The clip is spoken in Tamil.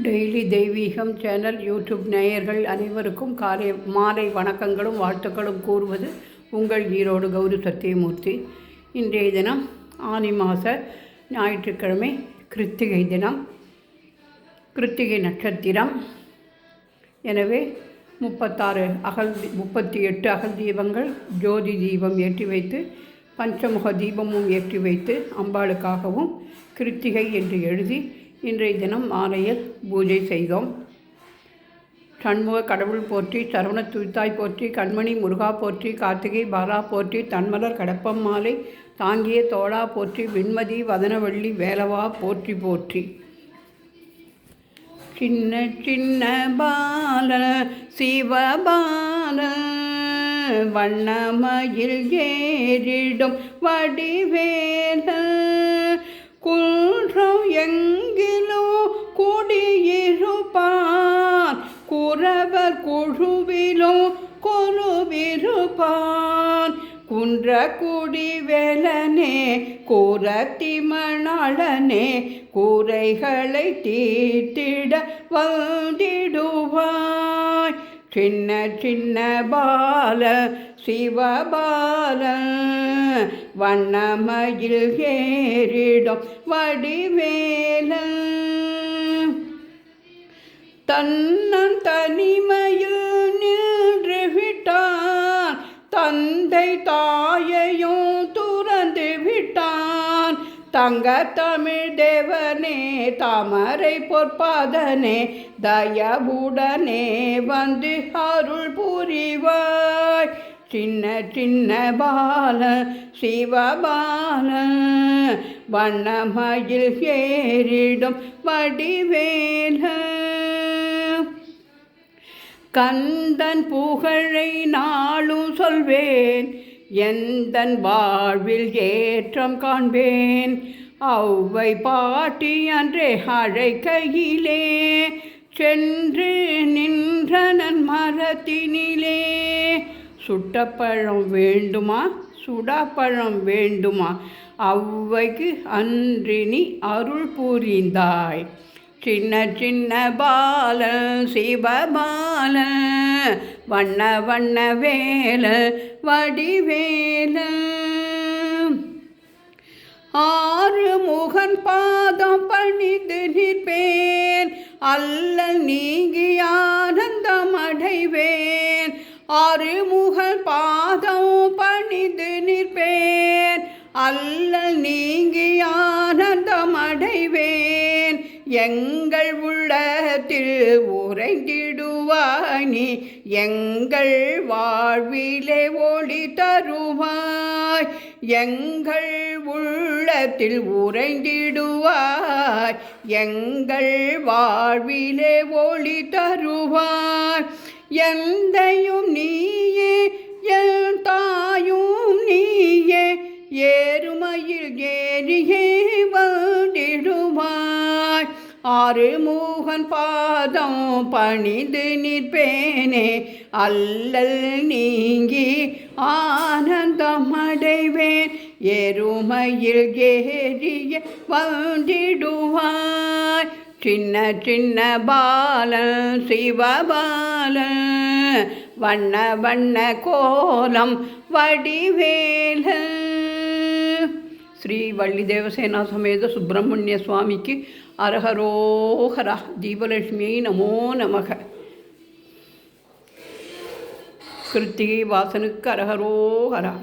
டெய்லி தெய்வீகம் சேனல் யூடியூப் நேயர்கள் அனைவருக்கும் மாலை வணக்கங்களும் வாழ்த்துக்களும் கூறுவது உங்கள் ஈரோடு கௌரி சத்தியமூர்த்தி. இன்றைய தினம் ஆனி மாத ஞாயிற்றுக்கிழமை, கிருத்திகை தினம், கிருத்திகை நட்சத்திரம். எனவே 38 அகல் தீபங்கள், ஜோதி தீபம் ஏற்றி வைத்து, பஞ்சமுக தீபமும் ஏற்றி வைத்து அம்பாளுக்காகவும் கிருத்திகை என்று எழுதி இன்றைய தினம் மாலையில் பூஜை செய்தோம். சண்முக கடவுள் போற்றி, சரவண துய்த்தாய் போற்றி, கண்மணி முருகா போற்றி, கார்த்திகை பாலா போற்றி, தன்மலர் கடப்பம் மாலை தாங்கிய தோளா போற்றி, விண்மதி வதனவள்ளி வேலவா போற்றி போற்றி. சின்ன சின்ன பால சிவபால வண்ணமயில் ஏறிடும் வடிவேல குன்றம் எங்கிலோ குடியிருப்பான், குறவர் குழுவிலோ கொலுவிருப்பான். குன்ற குடிவேலனே கூரத்தி மணாளனே, கூரைகளை தீர்த்திட வந்திடுவாய். சின்ன சின்ன பால சிவபால வண்ணமயில் ஏறிடும் வடிவேல தன்னன் தனிமையில் நின்று விட்டான், தந்தை தாயையும் துறந்து விட்டான். தங்க தமிழ் தேவனே தாமரை பொற்பாதனே, தயவுடனே வந்து அருள் புரிவாய். சின்ன சின்ன பால சிவபால வண்ணமயில் ஏறிடும் வடிவேல கந்தன் புகழை நாளும் சொல்வேன், எந்தன் வாழ்வில் ஏற்றம் காண்பேன். ஔவை பாட்டி அன்றே அழைக்கையிலே சென்று நின்றனன் மரத்தினிலே. சுட்டப்பழம் வேண்டுமா சுடாப்பழம் வேண்டுமா, ஔவைக்கு அன்றினி அருள் புரிந்தாய். சின்ன சின்ன பால சிவபால வண்ண வண்ண வேல வடிவேல ஆறு முகன் பாதம் பணிந்து நிற்பேன், அல்ல நீங்கி ஆனந்தம் அடைவேன். ஆறு முகன் பாதம் பணிந்து நிற்பேன், அல்ல நீங்கி ஆனந்தம் அடைவேன். எங்கள் உள்ளத்தில் உறைந்திடுவாய் நீ, எங்கள் வாழ்விலே ஒளி தருவாய். எங்கள் உள்ளத்தில் உறைந்திடுவாய், எங்கள் வாழ்விலே ஒளி தருவாய். எந்தையும் நீயே என் தாயும் நீயே, ஏறுமையில் ஏறியே வந்திடுவாய். ஆறு மூகன் பாதம் பணிந்து நிற்பேனே, அல்லல் நீங்கி ஆனந்தம் அடைவேன். எருமையில் ஏறிய வந்திடுவாய். சின்ன சின்ன பால சிவபால வண்ண வண்ண கோலம் வடிவேல. ஸ்ரீ வள்ளி தேவசேனா சமேத சுப்பிரமணிய சுவாமிக்கு அரஹரோஹரா. தீபலட்சுமியை நமோ நமக. கிருத்திகை வாசனுக்கு அரஹரோஹரா.